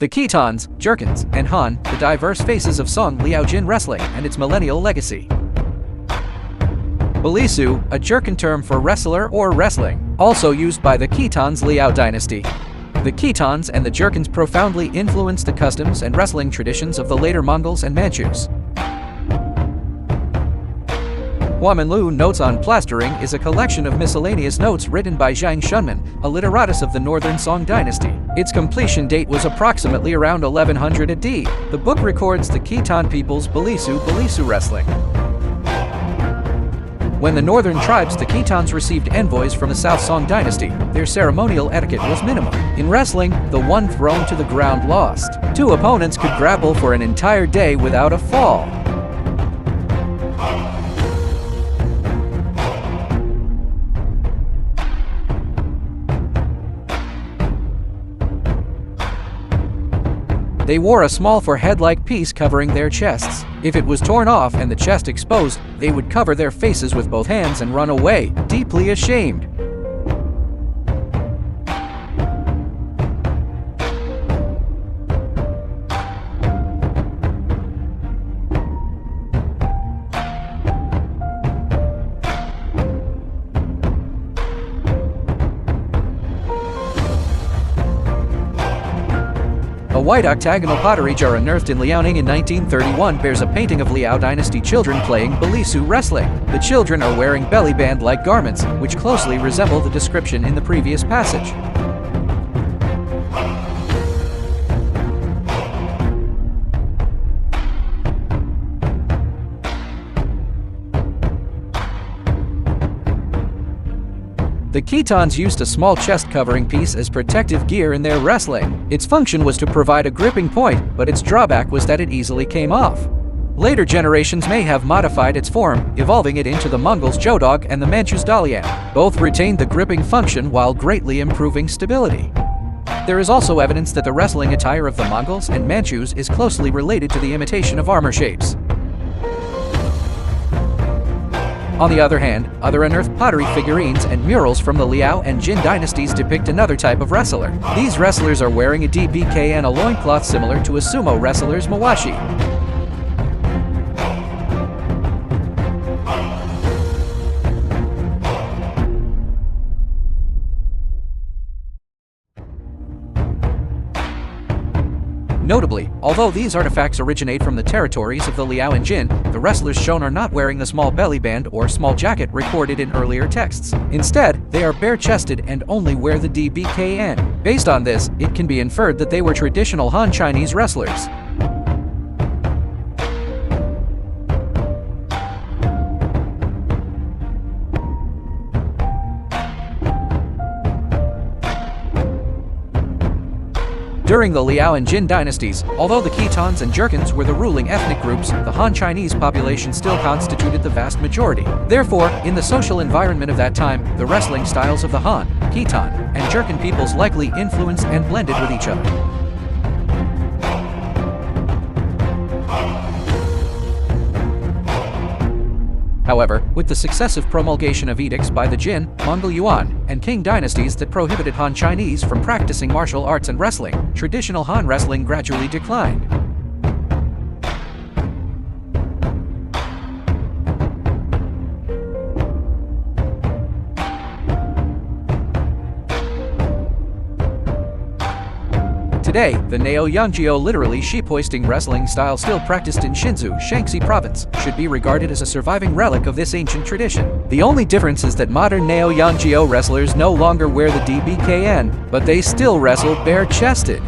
The Khitans, Jurchens, and Han, the diverse faces of Song-Liao-Jin wrestling and its millennial legacy. Balisu, a Jurchen term for wrestler or wrestling, also used by the Khitans Liao dynasty. The Khitans and the Jurchens profoundly influenced the customs and wrestling traditions of the later Mongols and Manchus. Huaminlu Notes on Plastering is a collection of miscellaneous notes written by Zhang Shunman, a literatus of the northern Song dynasty. Its completion date was approximately around 1100 AD. The book records the Khitan people's Balisu wrestling. When the northern tribes, the Khitans, received envoys from the South Song dynasty, their ceremonial etiquette was minimal. In wrestling, the one thrown to the ground lost. Two opponents could grapple for an entire day without a fall. They wore a small forehead-like piece covering their chests. If it was torn off and the chest exposed, they would cover their faces with both hands and run away, deeply ashamed. A white octagonal pottery jar unearthed in Liaoning in 1931 bears a painting of Liao dynasty children playing Balisu wrestling. The children are wearing belly band-like garments, which closely resemble the description in the previous passage. The Khitans used a small chest covering piece as protective gear in their wrestling. Its function was to provide a gripping point, but its drawback was that it easily came off. Later generations may have modified its form, evolving it into the Mongols' Jodog and the Manchus' Dalian. Both retained the gripping function while greatly improving stability. There is also evidence that the wrestling attire of the Mongols and Manchus is closely related to the imitation of armor shapes. On the other hand, other unearthed pottery figurines and murals from the Liao and Jin dynasties depict another type of wrestler. These wrestlers are wearing a DBK and a loincloth similar to a sumo wrestler's mawashi. Notably, although these artifacts originate from the territories of the Liao and Jin, the wrestlers shown are not wearing the small belly band or small jacket recorded in earlier texts. Instead, they are bare-chested and only wear the DBKN. Based on this, it can be inferred that they were traditional Han Chinese wrestlers. During the Liao and Jin dynasties, although the Khitans and Jurchens were the ruling ethnic groups, the Han Chinese population still constituted the vast majority. Therefore, in the social environment of that time, the wrestling styles of the Han, Khitan, and Jurchen peoples likely influenced and blended with each other. However, with the successive promulgation of edicts by the Jin, Mongol Yuan, and Qing dynasties that prohibited Han Chinese from practicing martial arts and wrestling, traditional Han wrestling gradually declined. Today, the Naoyangjiao, literally sheep-hoisting wrestling style still practiced in Xinzhou, Shaanxi province, should be regarded as a surviving relic of this ancient tradition. The only difference is that modern Naoyangjiao wrestlers no longer wear the DBKN, but they still wrestle bare-chested.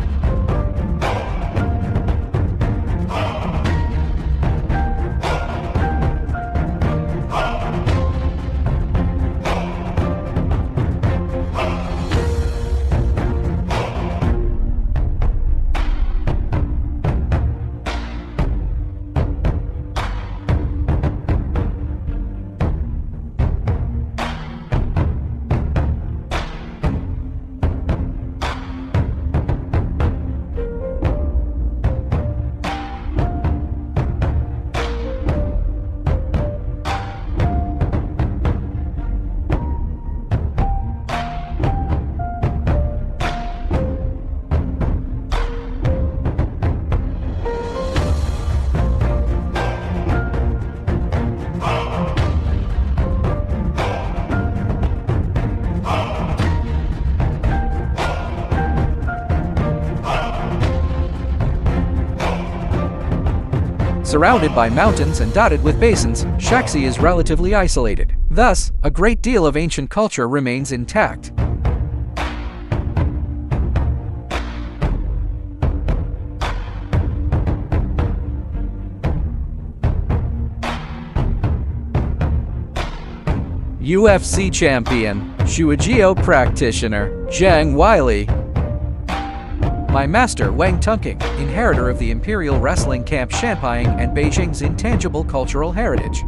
Surrounded by mountains and dotted with basins, Shaxi is relatively isolated. Thus, a great deal of ancient culture remains intact. UFC champion, Shuaijiao practitioner, Zhang Weili. My master Wang Tunking, inheritor of the Imperial Wrestling Camp Shanpying and Beijing's intangible cultural heritage.